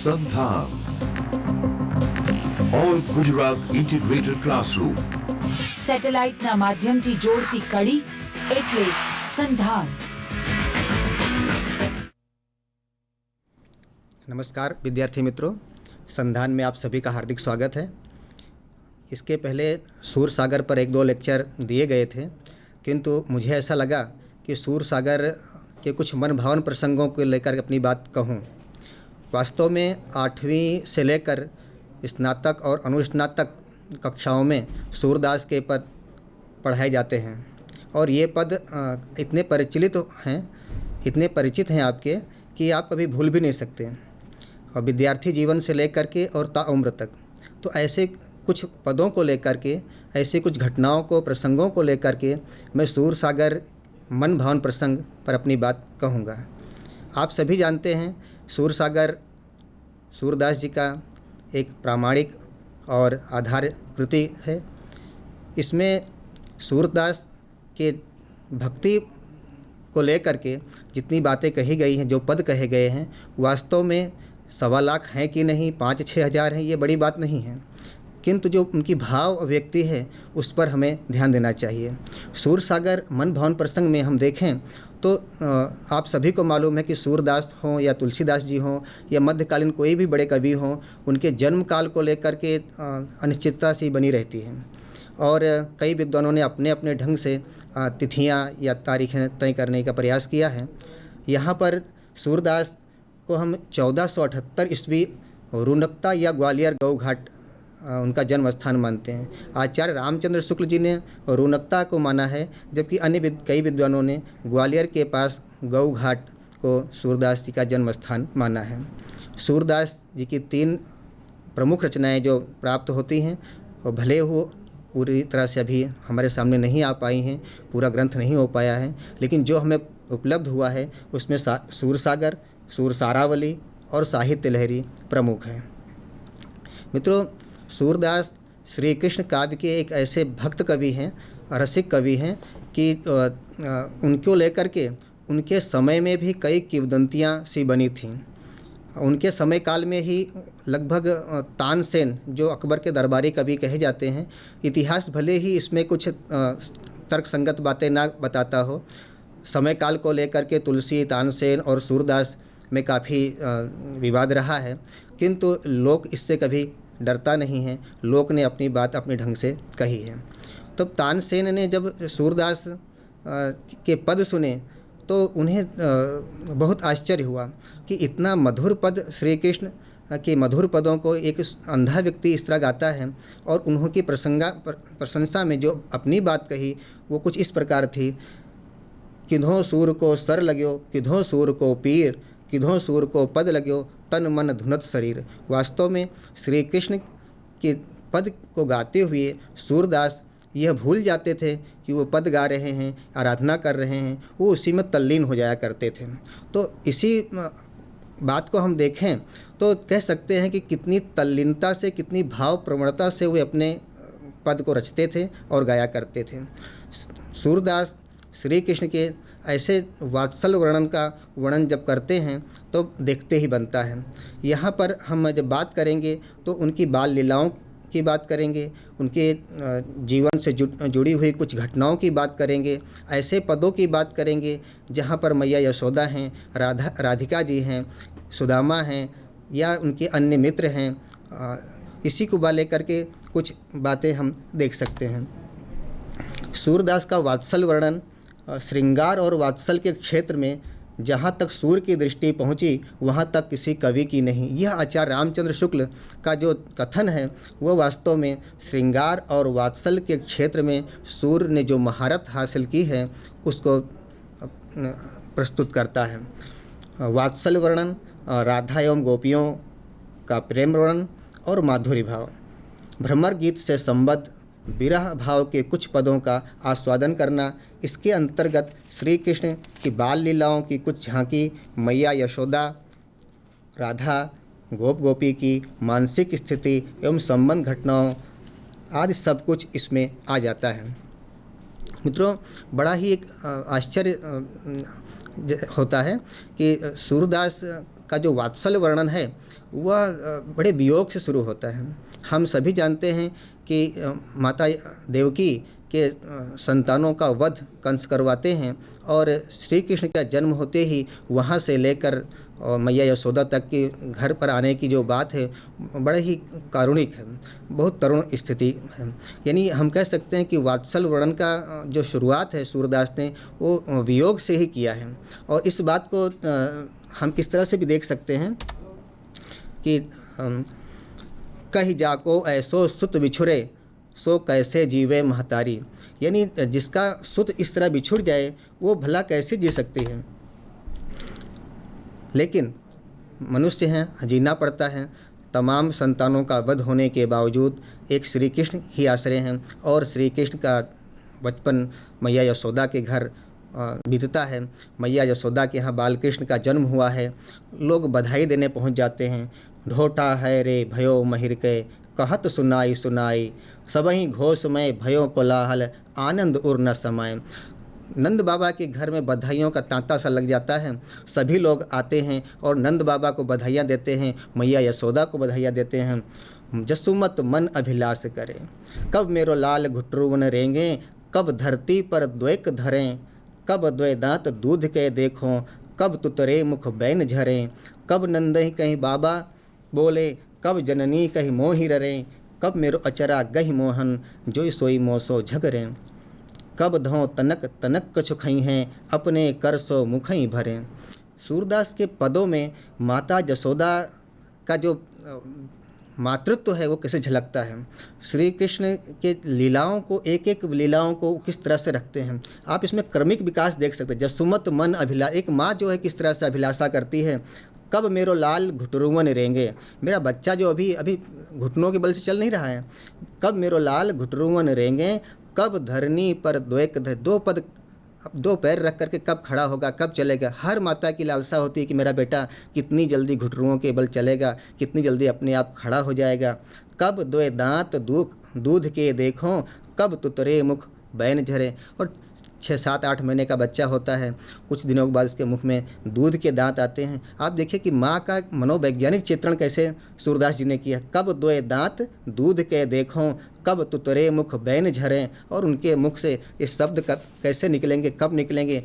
સંધાન all Gujarat integrated classroom સેટેલાઇટના માધ્યમથી જોડતી કડી એટલે સંધાન। नमस्कार विद्यार्थी मित्रों, संधान में आप सभी का हार्दिक स्वागत है। इसके पहले सूर सागर पर एक दो लेक्चर दिए गए थे, किंतु मुझे ऐसा लगा कि सूर सागर के कुछ मन भावन प्रसंगों को लेकर अपनी बात कहूँ। वास्तव में 8वीं से लेकर स्नातक और अनुस्नातक कक्षाओं में सूरदास के पद पढ़ाए जाते हैं और ये पद इतने परिचित हैं आपके कि आप कभी भूल भी नहीं सकते। और विद्यार्थी जीवन से लेकर के और ताउम्र तक तो ऐसे कुछ पदों को लेकर के, ऐसे कुछ घटनाओं को, प्रसंगों को लेकर के मैं सूर सागर मन भावन प्रसंग पर अपनी बात कहूँगा। आप सभी जानते हैं सूर सागर सूरदास जी का एक प्रामाणिक और आधार कृति है। इसमें सूरदास के भक्ति को लेकर के जितनी बातें कही गई हैं, जो पद कहे गए हैं, वास्तव में 1.25 लाख हैं कि नहीं, 5-6 हज़ार हैं, ये बड़ी बात नहीं है, किंतु जो उनकी भाव अभिव्यक्ति है उस पर हमें ध्यान देना चाहिए। सूर सागर मन भावन प्रसंग में हम देखें तो आप सभी को मालूम है कि सूरदास हों या तुलसीदास जी हों या मध्यकालीन कोई भी बड़े कवि हों, उनके जन्म काल को लेकर के अनिश्चितता सी बनी रहती है और कई विद्वानों ने अपने अपने ढंग से तिथियां या तारीखें तय करने का प्रयास किया है। यहाँ पर सूरदास को हम 1478 ईस्वी रुनकता या ग्वालियर गौ घाट उनका जन्म स्थान मानते हैं। आचार्य रामचंद्र शुक्ल जी ने रुनकता को माना है, जबकि अन्य कई विद्वानों ने ग्वालियर के पास गौ घाट को सूरदास जी का जन्म स्थान माना है। सूरदास जी की 3 प्रमुख रचनाएं जो प्राप्त होती हैं वो भले हो पूरी तरह से अभी हमारे सामने नहीं आ पाई हैं, पूरा ग्रंथ नहीं हो पाया है, लेकिन जो हमें उपलब्ध हुआ है उसमें सूर सागर, सूर सारावली और साहित्य लहरी प्रमुख हैं। मित्रों, सूरदास श्री कृष्ण काव्य के एक ऐसे भक्त कवि हैं, रसिक कवि हैं कि उनको लेकर के उनके समय में भी कई किंवदंतियाँ सी बनी थीं। उनके समय काल में ही लगभग तानसेन, जो अकबर के दरबारी कवि कहे जाते हैं, इतिहास भले ही इसमें कुछ तर्कसंगत बातें ना बताता हो, समय काल को लेकर के तुलसी, तानसेन और सूरदास में काफ़ी विवाद रहा है, किंतु लोक इससे कभी डरता नहीं है। लोक ने अपनी बात अपने ढंग से कही है। तो तानसेन ने जब सूरदास के पद सुने तो उन्हें बहुत आश्चर्य हुआ कि इतना मधुर पद, श्री कृष्ण के मधुर पदों को एक अंधा व्यक्ति इस तरह गाता है। और उन्होंने प्रशंसा में जो अपनी बात कही वो कुछ इस प्रकार थी, किधों सूर को सर लग्यो, किधों सूर को पीर, किधों सूर को पद लग्यो, तन मन धुनत शरीर। वास्तव में श्री कृष्ण के पद को गाते हुए सूरदास यह भूल जाते थे कि वो पद गा रहे हैं, आराधना कर रहे हैं, वो उसी में तल्लीन हो जाया करते थे। तो इसी बात को हम देखें तो कह सकते हैं कि कितनी तल्लीनता से, कितनी भाव प्रवणता से वे अपने पद को रचते थे और गाया करते थे। सूरदास श्री कृष्ण के ऐसे वात्सल वर्णन जब करते हैं तो देखते ही बनता है। यहाँ पर हम जब बात करेंगे तो उनकी बाल लीलाओं की बात करेंगे, उनके जीवन से जुड़ी हुई कुछ घटनाओं की बात करेंगे, ऐसे पदों की बात करेंगे जहाँ पर मैया यशोदा हैं, राधिका जी हैं, सुदामा हैं या उनके अन्य मित्र हैं। इसी को लेकर के कुछ बातें हम देख सकते हैं। सूरदास का वात्सल वर्णन श्रृंगार और वात्सल के क्षेत्र में जहाँ तक सूर की दृष्टि पहुँची वहाँ तक किसी कवि की नहीं। यह आचार्य रामचंद्र शुक्ल का जो कथन है वो वास्तव में श्रृंगार और वात्सल के क्षेत्र में सूर ने जो महारत हासिल की है उसको प्रस्तुत करता है। वात्सल वर्णन, राधा एवं गोपियों का प्रेम वर्णन और माधुरी भाव, भ्रमर गीत से संबद्ध विरह भाव के कुछ पदों का आस्वादन करना, इसके अंतर्गत श्री कृष्ण की बाल लीलाओं की कुछ झांकी, मैया यशोदा, राधा, गोपी की मानसिक स्थिति एवं संबंध घटनाओं आदि सब कुछ इसमें आ जाता है। मित्रों, बड़ा ही एक आश्चर्य होता है कि सूरदास का जो वात्सल्य वर्णन है वह बड़े वियोग से शुरू होता है। हम सभी जानते हैं कि माता देवकी के संतानों का वध कंस करवाते हैं और श्री कृष्ण का जन्म होते ही वहाँ से लेकर और मैया यशोदा तक की घर पर आने की जो बात है बड़ा ही कारुणिक है, बहुत करुण स्थिति है। यानी हम कह सकते हैं कि वात्सल वर्णन का जो शुरुआत है सूरदास ने वो वियोग से ही किया है। और इस बात को हम इस तरह से भी देख सकते हैं कि कहीं जाको ऐसो सुत बिछुरे सो कैसे जीवे महतारी, यानी जिसका सुत इस तरह बिछुड़ जाए वो भला कैसे जी सकती है। लेकिन मनुष्य हैं, जीना पड़ता है। तमाम संतानों का वध होने के बावजूद एक श्री कृष्ण ही आश्रय हैं और श्री कृष्ण का बचपन मैया यशोदा के घर बीतता है। मैया यशोदा के यहाँ बाल कृष्ण का जन्म हुआ है। लोग बधाई देने पहुँच जाते हैं। ढोटा है रे भयो महिर के कहत सुनाई सुनाई, सबही घोष में भयो कोलाहल आनंद उर न समाए। नंद बाबा के घर में बधाइयों का तांता सा लग जाता है। सभी लोग आते हैं और नंद बाबा को बधाइयाँ देते हैं, मैया यशोदा को बधाइयाँ देते हैं। जसुमत मन अभिलाष करे, कब मेरो लाल घुटरुवन रेंगे, कब धरती पर द्वैक धरें, कब द्वै दांत दूध के देखों, कब तुतरे मुख बैन झरें, कब नंदही कहीं बाबा बोले, कब जननी कहीं मोहि ररें, कब मेरो अचरा गहि मोहन, जोई सोई मोसो झगरें, कब धों तनक तनक कछु खई हैं, अपने कर सो मुखई भरें। सूरदास के पदों में माता यशोदा का जो मातृत्व है वो कैसे झलकता है। श्री कृष्ण के लीलाओं को एक एक लीलाओं को किस तरह से रखते हैं। आप इसमें क्रमिक विकास देख सकते हैं। जसुमत मन अभिला, एक माँ जो है किस तरह से अभिलाषा करती है, कब मेरो लाल घुटरुवन रेंगे, मेरा बच्चा जो अभी अभी घुटनों के बल से चल नहीं रहा है, कब मेरो लाल घुटरुवन रेंगे, कब धरनी पर दो पैर रख करके कब खड़ा होगा, कब चलेगा। हर माता की लालसा होती है कि मेरा बेटा कितनी जल्दी घुटरुओं के बल चलेगा, कितनी जल्दी अपने आप खड़ा हो जाएगा। कब द्वे दांत दूध के देखो, कब तुतरे मुख बैन झरे। और 6-7-8 महीने का बच्चा होता है, कुछ दिनों के बाद उसके मुख में दूध के दांत आते हैं। आप देखिए कि माँ का मनोवैज्ञानिक चित्रण कैसे सूरदास जी ने किया। कब द्वे दांत दूध के देखो, कब तुतरे मुख बैन झरें, और उनके मुख से ये शब्द कब कैसे निकलेंगे, कब निकलेंगे।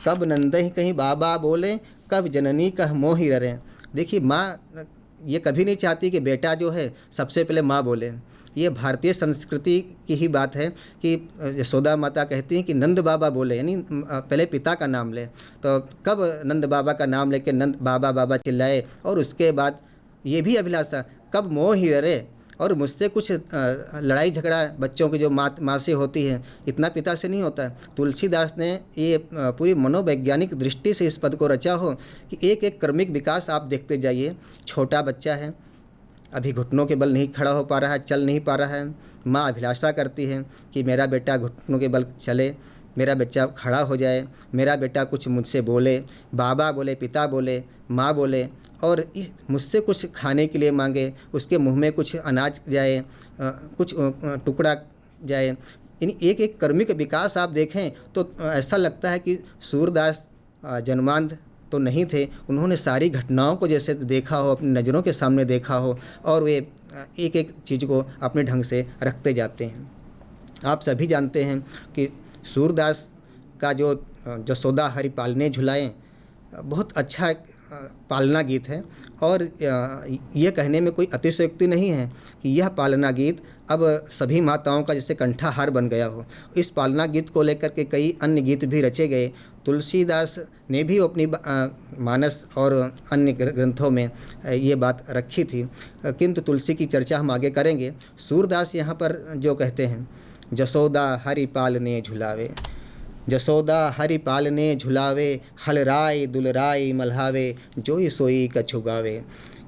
कब नंदही कहीं बाबा बोले, कब जननी कह मोहि ररें। देखिए माँ ये कभी नहीं चाहती कि बेटा जो है सबसे पहले माँ बोले। ये भारतीय संस्कृति की ही बात है कि यशोदा माता कहती हैं कि नंद बाबा बोले, यानी पहले पिता का नाम ले। तो कब नंद बाबा का नाम लेके नंद बाबा बाबा चिल्लाए, और उसके बाद ये भी अभिलाषा कब मोह ही ररे। और मुझसे कुछ लड़ाई झगड़ा बच्चों की जो माँ से होती है, इतना पिता से नहीं होता है। तुलसीदास ने ये पूरी मनोवैज्ञानिक दृष्टि से इस पद को रचा हो कि एक एक क्रमिक विकास आप देखते जाइए। छोटा बच्चा है, अभी घुटनों के बल नहीं खड़ा हो पा रहा है, चल नहीं पा रहा है। माँ अभिलाषा करती है कि मेरा बेटा घुटनों के बल चले, मेरा बच्चा खड़ा हो जाए, मेरा बेटा कुछ मुझसे बोले, बाबा बोले, पिता बोले, माँ बोले, और मुझसे कुछ खाने के लिए मांगे, उसके मुंह में कुछ अनाज जाए, कुछ टुकड़ा जाए। इन एक एक कर्मिक विकास आप देखें तो ऐसा लगता है कि सूरदास जन्मांध तो नहीं थे, उन्होंने सारी घटनाओं को जैसे देखा हो, अपनी नज़रों के सामने देखा हो, और वे एक एक चीज़ को अपने ढंग से रखते जाते हैं। आप सभी जानते हैं कि सूरदास का जो जसोदा हरि पालने झुलाएं बहुत अच्छा पालना गीत है, और ये कहने में कोई अतिशयोक्ति नहीं है कि यह पालना गीत अब सभी माताओं का जैसे कंठाहार बन गया हो। इस पालना गीत को लेकर के कई अन्य गीत भी रचे गए। तुलसीदास ने भी अपनी मानस और अन्य ग्रंथों में ये बात रखी थी, किंतु तुलसी की चर्चा हम आगे करेंगे। सूरदास यहाँ पर जो कहते हैं, जसोदा हरि पालने झुलावे, जसोदा हरि पालने झुलावे, हलराय दुलराय मल्हावे, जोई सोई कछु गावे।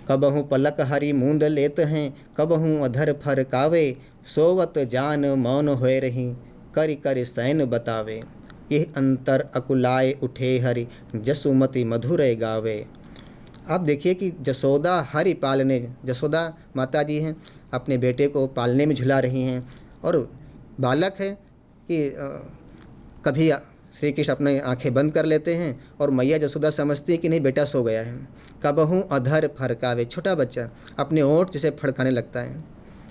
कबहूँ पलक हरि मूंद लेत हैं, कबहूँ अधर फरकावे, सोवत जान मौन होए रही, करि करि सैन बतावे। यह अंतर अकुलाए उठे हरि, जसुमति मधुर गावे। आप देखिए कि जसोदा हरि पालने, जसोदा माता जी हैं, अपने बेटे को पालने में झुला रही हैं, और बालक है कि कभी श्री कृष्ण अपने आंखें बंद कर लेते हैं और मैया जसोदा समझती है कि नहीं बेटा सो गया है। कबहू अधर फरकावे, छोटा बच्चा अपने ओंठ जैसे फड़काने लगता है।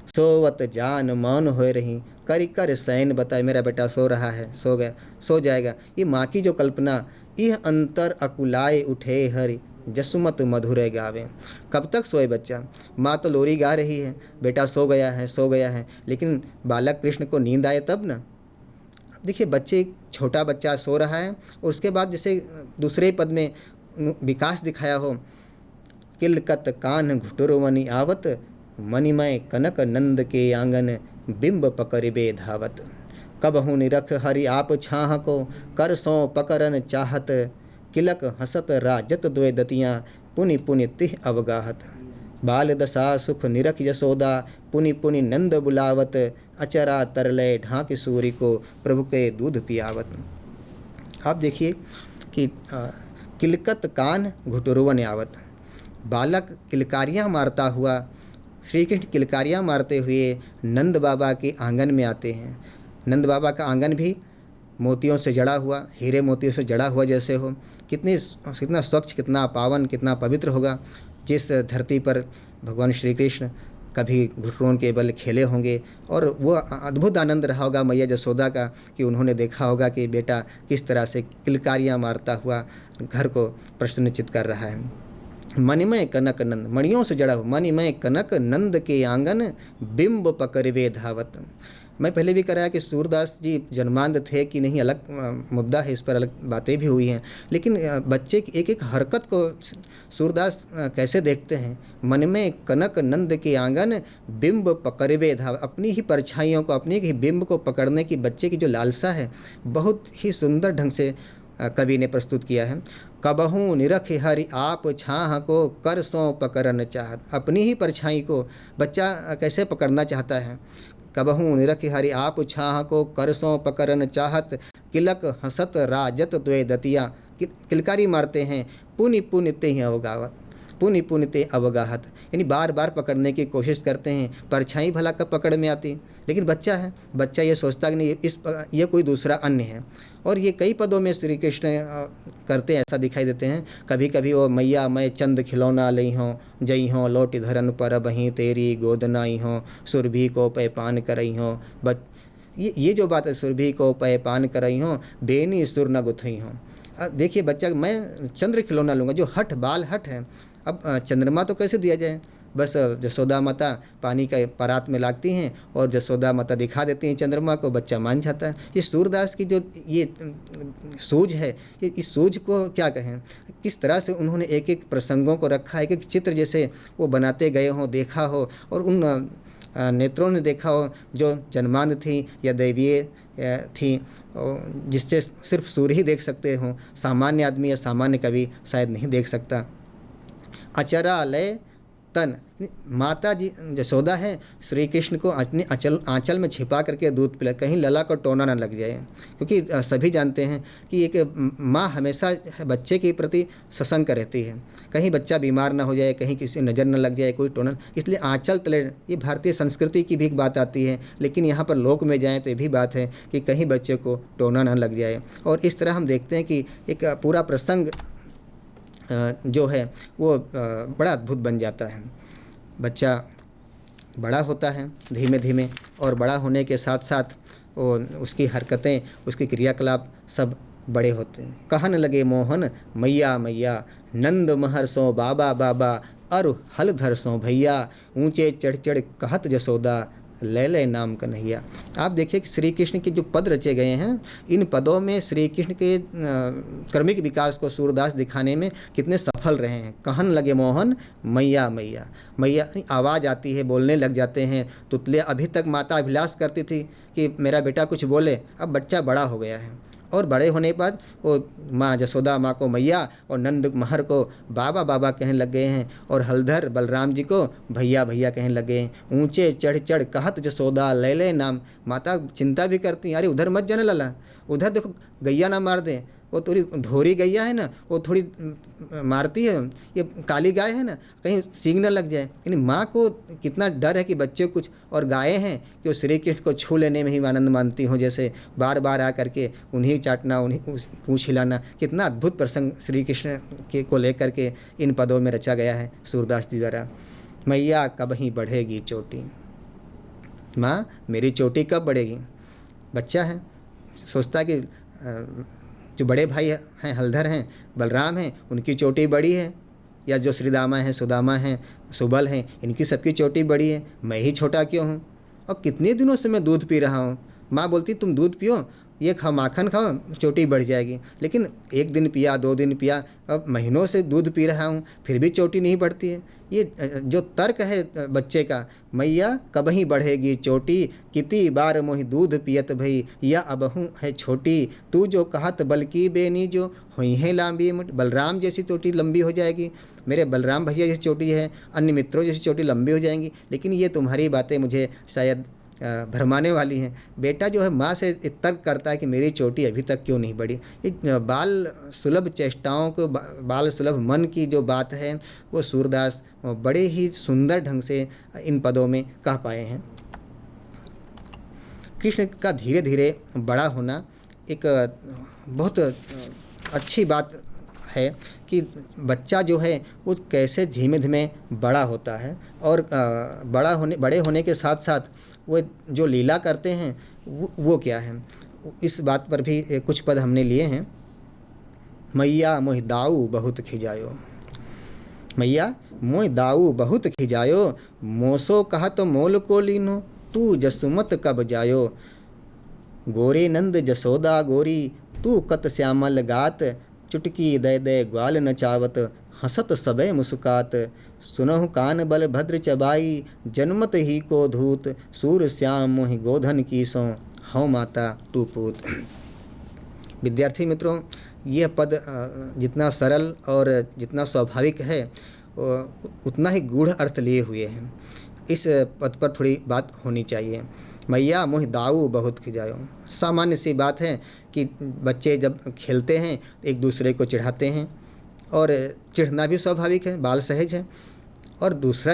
सोवत जान मौन होए रही, करी कर सैन बताए, मेरा बेटा सो रहा है, सो गया, सो जाएगा। ये माँ की जो कल्पना, यह अंतर अकुलाए उठे हरि, जसुमत मधुरे गावे। कब तक सोए बच्चा? माँ तो लोरी गा रही है, बेटा सो गया है, सो गया है, लेकिन बालक कृष्ण को नींद आए तब ना। देखिए बच्चे, छोटा बच्चा सो रहा है, और उसके बाद जैसे दूसरे पद में विकास दिखाया हो, किलकत कान घुटुरवनी आवत, मणिमय कनक नंद के आंगन, बिंब पकड़बे धावत। कबहू निरख हरि आप छाह को, कर सौ पकड़न चाहत, किलक हसत राजत द्वे दतियाँ, पुनि पुनि तिह अवगाहत। बाल दशा सुख निरख यशोदा, पुनि पुनि नंद बुलावत, अचरा तरलय ढांक सूर्य को, प्रभु के दूध पियावत। आप देखिए कि किलकत कान घुटुरवन आवत, बालक किलकारियाँ मारता हुआ, श्री कृष्ण किलकारियाँ मारते हुए नंद बाबा के आंगन में आते हैं। नंद बाबा का आंगन भी मोतियों से जड़ा हुआ, हीरे मोतियों से जड़ा हुआ जैसे हो। कितना स्वच्छ, कितना पावन, कितना पवित्र होगा। जिस धरती पर भगवान श्री कृष्ण कभी घुटनों के बल खेले होंगे, और वो अद्भुत आनंद रहा होगा मैया जसोदा का कि उन्होंने देखा होगा कि बेटा किस तरह से किलकारियाँ मारता हुआ घर को प्रसन्नचित कर रहा है। मणिमय कनक नंद, मणियों से जड़ा हो, मणिमय कनक नंद के आंगन, बिंब पकड़वे धावत। मैं पहले भी कराया कि सूरदास जी जन्मांध थे कि नहीं, अलग मुद्दा है, इस पर अलग बातें भी हुई हैं, लेकिन बच्चे की एक एक हरकत को सूरदास कैसे देखते हैं। मन में कनक नंद के आंगन, बिंब पकड़वे धाव, अपनी ही परछाइयों को, अपनी ही बिंब को पकड़ने की बच्चे की जो लालसा है, बहुत ही सुंदर ढंग से कवि ने प्रस्तुत किया है। कबहू निरख हरि आप छाह को, कर सौ पकड़न चाहत। अपनी ही परछाई को बच्चा कैसे पकड़ना चाहता है। कबहू निरख हरि आप छाह को, कर सौ पकड़न चाहत, किलक हसत राजत द्वे दतिया। किलकारी मारते हैं, पुनि पुनि ते अवगावत, पुनि पुनि ते अवगाहत, यानी बार बार पकड़ने की कोशिश करते हैं। परछाई भला कब पकड़ में आती, लेकिन बच्चा है, बच्चा ये सोचता कि नहीं ये कोई दूसरा अन्य है। और ये कई पदों में श्री कृष्ण करते हैं, ऐसा दिखाई देते हैं। कभी कभी वो मैया मैं चंद खिलौना लई हों, जई हों लौट धरन पर बहीं, तेरी गोद नाई हों, सुरभि को पैपान करई हों। ये जो बात है, सुरभि को पैपान करई हों, बेनी सुर न गुथई हों। देखिए बच्चा, मैं चंद्र खिलौना लूँगा, जो हठ बाल हठ है। अब चंद्रमा तो कैसे दिया जाए, बस जसोदा माता पानी का परात में लागती हैं और जसोदा माता दिखा देती हैं चंद्रमा को, बच्चा मान जाता है। ये सूरदास की जो ये सूझ है, इस सूझ को क्या कहें, किस तरह से उन्होंने एक एक प्रसंगों को रखा है, एक एक चित्र जैसे वो बनाते गए हों, देखा हो, और उन नेत्रों ने देखा हो जो जन्मांध थी या दैवीय थी, जिससे सिर्फ सूर्य ही देख सकते हों, सामान्य आदमी या सामान्य कवि शायद नहीं देख सकता। अचरालय तन, माता जी जसोदा है, श्री कृष्ण को अपने आंचल में छिपा करके दूध पिला, कहीं लला को टोना न लग जाए, क्योंकि सभी जानते हैं कि एक माँ हमेशा बच्चे के प्रति सशंक रहती है, कहीं बच्चा बीमार ना हो जाए, कहीं किसी नज़र न लग जाए, कोई टोना, इसलिए आंचल तले। ये भारतीय संस्कृति की भी एक बात आती है, लेकिन यहाँ पर लोक में जाएँ तो ये भी बात है कि कहीं बच्चे को टोना न लग जाए। और इस तरह हम देखते हैं कि एक पूरा प्रसंग जो है वो बड़ा अद्भुत बन जाता है। बच्चा बड़ा होता है धीमे धीमे, और बड़ा होने के साथ साथ वो उसकी हरकतें, उसके क्रियाकलाप सब बड़े होते हैं। कहन लगे मोहन मैया मैया, नंद महर सो बाबा बाबा, अरु हल धर सो भैया, ऊंचे चढ़ चढ़ कहत जसोदा, ले ले नाम कन्हैया। आप देखिए कि श्री कृष्ण के जो पद रचे गए हैं, इन पदों में श्री कृष्ण के क्रमिक विकास को सूरदास दिखाने में कितने सफल रहे हैं। कहन लगे मोहन मैया मैया, मैया आवाज़ आती है, बोलने लग जाते हैं। तुतले अभी तक माता अभिलाष करती थी कि मेरा बेटा कुछ बोले, अब बच्चा बड़ा हो गया है, और बड़े होने के बाद वो माँ जसोदा माँ को मैया और नंद महर को बाबा बाबा कहने लग गए हैं, और हलधर बलराम जी को भैया भैया कहने लग गए हैं। ऊंचे चढ़ चढ़ कहत जसोदा, ले ले नाम। माता चिंता भी करती हैं, अरे उधर मत जाने लला, उधर देखो गैया ना मार दें, वो थोड़ी धोरी गैया है ना, वो थोड़ी मारती है, ये काली गाय है ना, कहीं सींग न लग जाए। यानी माँ को कितना डर है कि बच्चे कुछ, और गायें हैं कि वो श्री कृष्ण को छू लेने में ही आनंद मानती हों, जैसे बार बार आ करके उन्हीं चाटना, उन्हीं पूँछ हिलाना। कितना अद्भुत प्रसंग श्री कृष्ण के को लेकर के इन पदों में रचा गया है सूरदास जी द्वारा। मैया कब ही बढ़ेगी चोटी, माँ मेरी चोटी कब बढ़ेगी। बच्चा है, सोचता है कि जो बड़े भाई हैं हलधर हैं, बलराम हैं, उनकी चोटी बड़ी है, या जो श्रीदामा हैं, सुदामा हैं, सुबल हैं, इनकी सबकी चोटी बड़ी है, मैं ही छोटा क्यों हूँ। और कितने दिनों से मैं दूध पी रहा हूँ। माँ बोलती तुम दूध पियो, ये खाओ, माखन खाओ, चोटी बढ़ जाएगी। लेकिन एक दिन पिया, 2 दिन पिया, अब महीनों से दूध पी रहा हूँ, फिर भी चोटी नहीं बढ़ती है। ये जो तर्क है बच्चे का, मैया कबही बढ़ेगी चोटी, कितनी बार मोहि दूध पियत भई, या अबहू है छोटी, तू जो कहत बल्कि बेनी जो हुई है लांबी मुठ। बलराम जैसी चोटी लंबी हो जाएगी, मेरे बलराम भैया जैसी चोटी है, अन्य मित्रों जैसी चोटी लंबी हो जाएंगी, लेकिन ये तुम्हारी बातें मुझे शायद भरमाने वाली हैं। बेटा जो है माँ से तर्क करता है कि मेरी चोटी अभी तक क्यों नहीं बढ़ी। ये बाल सुलभ चेष्टाओं को, बाल सुलभ मन की जो बात है, वो सूरदास बड़े ही सुंदर ढंग से इन पदों में कह पाए हैं। कृष्ण का धीरे धीरे बड़ा होना एक बहुत अच्छी बात है कि बच्चा जो है वो कैसे धीमे धीमे बड़ा होता है, और बड़े होने के साथ साथ वो जो लीला करते हैं वो क्या है। इस बात पर भी कुछ पद हमने लिए हैं। मैया मोहि दाऊ बहुत खिजायो, मैया मोहि दाऊ बहुत खिजायो, मोसो कहत मोल को लीनो, तू जसुमत कब जायो। गोरे नंद जसोदा गोरी, तू कत श्यामल गात, चुटकी दे दे ग्वाल नचावत, हंसत सबे मुस्कात। सुनहु कान बल भद्र चबाई, जन्मत ही को धूत, सूर श्याम मोहि गोधन की सो, हौ माता तू पूत। विद्यार्थी मित्रों, यह पद जितना सरल और जितना स्वाभाविक है उतना ही गूढ़ अर्थ लिए हुए हैं। इस पद पर थोड़ी बात होनी चाहिए। मैया मोहि दाऊ बहुत खिजायो, सामान्य सी बात है कि बच्चे जब खेलते हैं एक दूसरे को चिढ़ाते हैं, और चिढ़ना भी स्वाभाविक है, बाल सहज है। और दूसरा